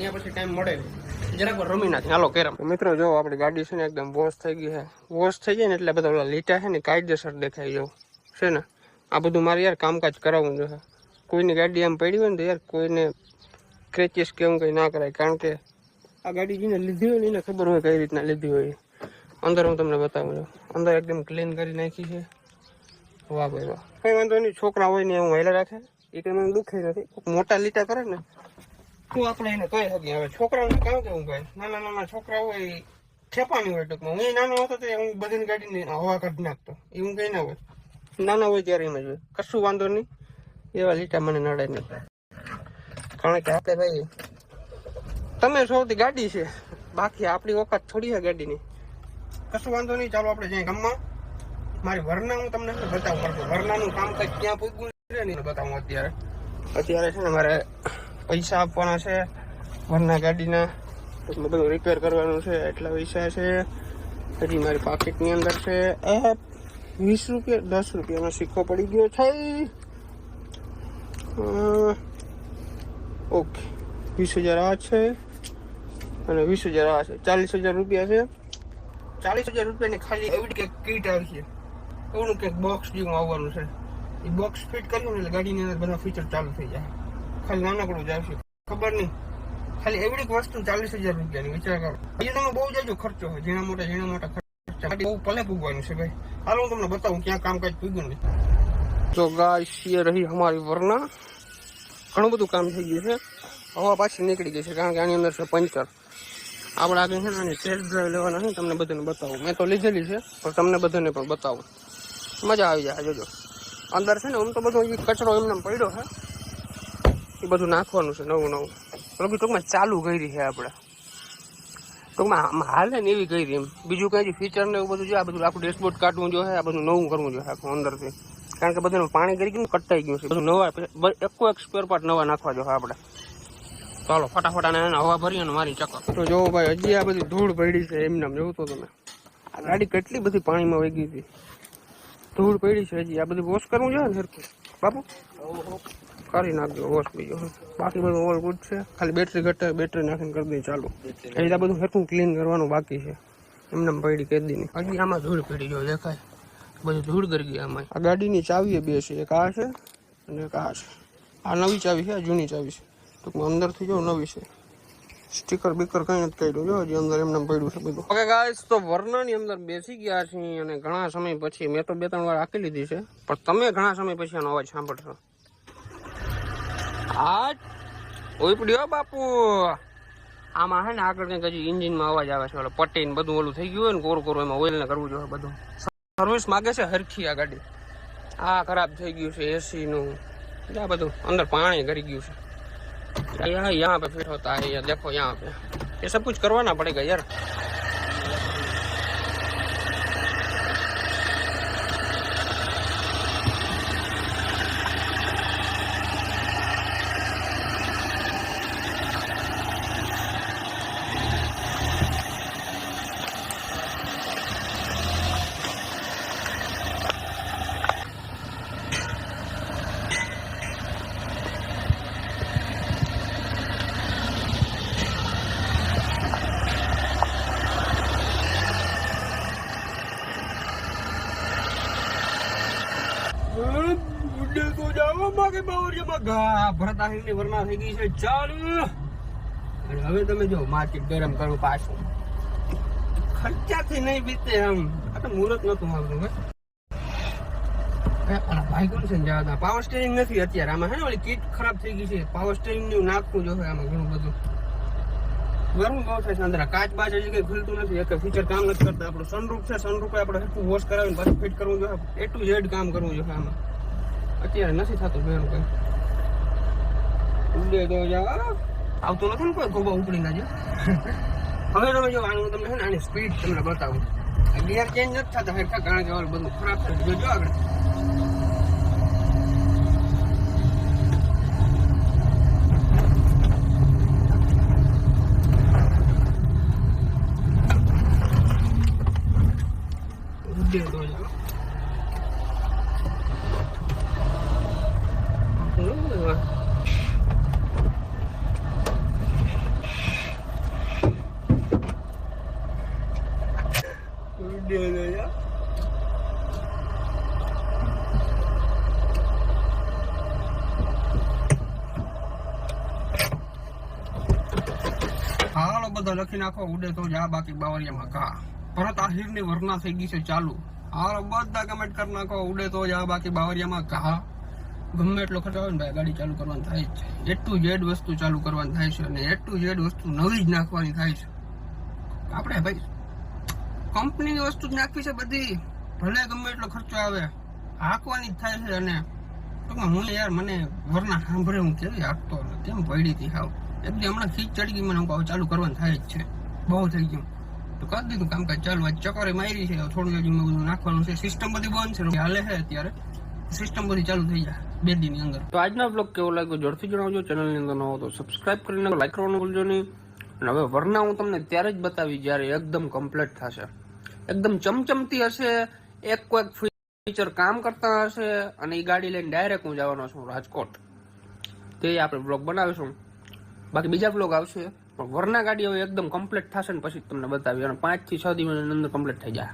ત્યાં પછી ટાઈમ મળે જરાક રમી નાખી હાલો કેરમ. મિત્રો જો આપણી ગાડી છે ને એકદમ વોશ થઈ ગઈ છે. વોશ થઈ જાય ને એટલે બધા ઓલા લીટા છે ને કાયદેસર દેખાઈ જવું છે ને. આ બધું મારે યાર કામકાજ કરાવવું જોઈએ. કોઈની ગાડી આમ પડી હોય ને તો યાર કોઈને ક્રેચીસ કે એવું કંઈ ના કરાય, કારણ કે આ ગાડી જેને લીધી હોય ને એને ખબર હોય કઈ રીતના લીધી હોય. અંદર હું તમને બતાવું છું, અંદર એકદમ ક્લીન કરી નાખી છે. વાહ ભાઈ વાહ, કંઈ વાંધો નહીં. છોકરા હોય ને એવું હેલા રાખે એ કંઈ મને દુઃખે નથી. મોટા લીટા કરે ને તો આપણે એને કહી શકીએ. હવે છોકરાઓને કામ કેવું ભાઈ, નાના નાના છોકરા હોય એ ખેપાની હોય ટૂંકમાં. હું નાનો હતો તો હું બધી ગાડીને હવા કાઢી નાખતો, એવું કંઈ ના હોય. નાના હોય ત્યારે એમ જ હોય, કશું વાંધો નહીં. એવા લીટા મને નડે નહીં, કારણ કે આપણે ભાઈ તમે સૌથી ગાડી છે, બાકી આપણી ઓકાત થોડી છે ગાડીની. કશું વાંધો નહીં. ચાલો આપણે જઈએ ગામમાં. મારી વરના હું તમને બતાવું પડતું. વરનાનું કામકાજ ક્યાં પૂછવું છે ને બતાવું. અત્યારે છે ને મારે પૈસા આપવાના છે વરના ગાડીના, બધું રિપેર કરવાનું છે. એટલા પૈસા છે. હજી મારી પાકીટની અંદર છે 20 રૂપિયા, 10 રૂપિયાનો સિક્કો પડી ગયો છે. ઓકે, 20,000 આ છે અને 20,000 આ છે. 40,000 રૂપિયા છે. 40,000 રૂપિયાની ખાલી એવી કંઈક કીટ આવશે. એવું કંઈક બોક્સ જેવું આવવાનું છે. એ બોક્સ ફિટ કર્યું ને એટલે ગાડીની અંદર બધા ફીચર ચાલુ થઈ જાય. ખાલી નાનકડું જ આવશે, ખબર નહીં. ખાલી એવડી વસ્તુ 40,000 રૂપિયાની, વિચાર કરો. હજી તમે બહુ જાજો ખર્ચો હોય, ઝીણા મોટા ખર્ચા બહુ પલે પૂગવાનું છે ભાઈ. હાલો હું તમને બતાવું ક્યાં કામકાજ પૂગ્યું. તો ગાઈસ ये रही हमारी वरना. ઘણું બધું કામ થઈ ગયું છે. હવા પાછી નીકળી ગઈ છે, કારણ કે આની અંદર છે પંચર. આપણે આગળ છે ને આની ટેસ્ટ ડ્રાઈવ લેવાના છે, તમને બધાને બતાવું. મેં તો લીધેલી છે પણ તમને બધાને પણ બતાવું. મજા આવી જાય. જોજો અંદર છે ને આમ તો બધો કચરો એમને પડ્યો છે, એ બધું નાખવાનું છે નવું નવું. બધી ટૂંકમાં ચાલુ કરી છે આપણે, ટૂંકમાં હાલે ને એવી કરી એમ. બીજું કંઈ ફીચર ને એવું બધું છે. આ બધું આખું ડેશબોર્ડ કાઢવું જોઈએ, આ બધું નવું કરવું જોઈએ આખું અંદરથી, કારણ કે બધાનું પાણી કરી ગયું, કટાઈ ગયું છે. બધું નવા એક સ્પેર પાર્ટ નવા નાખવા જોઈએ આપણે. ચાલો ફટાફટ આને હવા ભરી અને મારી ચક્કર. તો જોવો ભાઈ, હજી આ બધી ધૂળ પડી છે એમને જોવું તો તમે. આ ગાડી કેટલી બધી પાણીમાં વહી ગઈ હતી, ધૂળ પડી છે. હજી આ બધું વોશ કરવું જોઈએ ને સરખું બાપુ, કરી નાખજો વોશ. બીજો બાકી બધું ઓલ ગુડ છે. ખાલી બેટરી ઘટે, બેટરી નાખીને કરી દઈએ ચાલુ. હજી આ બધું સરખું ક્લીન કરવાનું બાકી છે. એમને પડી કરી દઈએ. હજી આમાં ધૂળ પડી જો દેખાય, બધું ધૂળ કરી ગયા આમાં. આ ગાડીની ચાવી બે છે, એક આ છે અને એક આ છે. આ નવી ચાવી છે, આ જૂની ચાવી છે. ટૂંકમાં અંદરથી જો નવી છે. સ્ટીકર બીકર કંઈ નથી કાઢ્યું, જો હજી અંદર એમને પડ્યું છે બધું. ઓકે ગાઈસ, તો વરનાની અંદર બેસી ગયા છીએ અને ઘણા સમય પછી, મેં તો 2-3 વાર આખી લીધી છે, પણ તમે ઘણા સમય પછી આનો અવાજ સાંભળશો. આ ઓઈપડ્યો બાપુ. આમાં છે ને આગળ કંઈક હજી ઇન્જિનમાં અવાજ આવે છે. ઓલો પટ્ટી ને બધું ઓલું થઈ ગયું હોય ને કોરું કોરું, એમાં ઓઇલ ને કરવું જોઈએ બધું. સર્વિસ માગે છે હરખી આ ગાડી. આ ખરાબ થઈ ગયું છે એસી નું, આ બધું અંદર પાણી કરી ગયું છે. यहाँ पे फिट होता है, ये देखो यहाँ पे, ये सब कुछ करवाना पड़ेगा यार. ભરતાની વરના થઈ ગઈ છે ચાલુ. અને હવે તમે જો માર્કેટ ગરમ કરવું પાછું, ખર્ચાથી નહીં બીતે એમ. આ તો મુહૂર્ત નતું આવતું ભાઈ. કોણ છે જવા, પાવર સ્ટેરિંગ નથી અત્યારે આમાં. હે ને ઓલી કીટ ખરાબ થઈ ગઈ છે. પાવર સ્ટેરિંગ નું નાખવું જોઈએ આમાં ઘણું બધું. ગરમ બહુ થાય છે અંદર. કાચ બાચ હજી કઈ ખુલતું નથી, એક ફીચર કામ નથી કરતા. આપણું સનરૂફ છે, સનરૂફ આપણે હરખું વોશ કરાવીને પાછું ફિટ કરવું જોઈએ. A to Z કામ કરવું જોઈએ આમાં. અત્યારે નથી થતું બેન કઈ. ઉડે તો આવતો નથી ને કોઈ ગોબા ઉપડી ના. હવે તમે જો આનું તમને છે ને આની સ્પીડ તમને બતાવું. ગિયર ચેન્જ નથી થતા હરખા, કારણ કે બધું ખરાબ થઈ ગયું. જો આગળ ઉડે તો બધા લખી નાખો, ઉડે તો જા બાકી બાવરિયામાં ઘા. ભરત આહિરની વરના થઈ ગઈ છે ચાલુ. હાલો બધા કમેન્ટ કરી નાખો, ઉડે તો જા બાકી બાવરિયામાં ઘા. ગમે એટલો ખર્ચો આવે ને ભાઈ, ગાડી ચાલુ કરવાની થાય જ છે. એટલું જેડ વસ્તુ ચાલુ કરવાની થાય છે અને એટલું જેડ વસ્તુ નવી જ નાખવાની થાય છે. આપણે ભાઈ કંપનીની વસ્તુ જ નાખવી છે બધી, ભલે ગમે એટલો ખર્ચો આવે, હાંકવાની જ થાય છે. અને ટૂંકમાં હું યાર મને વરના સાંભળે હું કેવી હાંકતો કેમ પડી હતી હાવ એકદી હમણાં ખીચ ચડી ગઈ મને. હું ચાલુ કરવાનું થાય જ છે, બહુ થઈ ગયું તો કરી દીધું કામકાજ ચાલુ. આજ ચકોરે મારી છે, થોડું હજી બધું નાખવાનું છે. સિસ્ટમ બધી બંધ છે, હાલે છે અત્યારે. સિસ્ટમ બધી ચાલુ થઈ જાય 2 દિનની અંદર. તો આજનો બ્લોગ કેવો લાગ્યો ઝડપથી જણાવજો. ચેનલની અંદર ન હો તો સબસ્ક્રાઇબ કરીને લાઈક કરવાનું ભૂલજો નહીં. અને હવે વરના હું તમને ત્યારે જ બતાવી જ્યારે એકદમ કમ્પ્લીટ થશે, એકદમ ચમચમતી હશે, એક કોઈક ફીચર કામ કરતા હશે અને એ ગાડી લઈને ડાયરેક્ટ હું જવાનો છું રાજકોટ. તે આપણે બ્લોગ બનાવીશું. બાકી બીજા બ્લોગ આવશે, પણ વરના ગાડી હવે એકદમ કમ્પ્લીટ થશે ને પછી તમને બતાવી. અને 5 થી 6 દિવસની અંદર કમ્પ્લીટ થઈ જાય.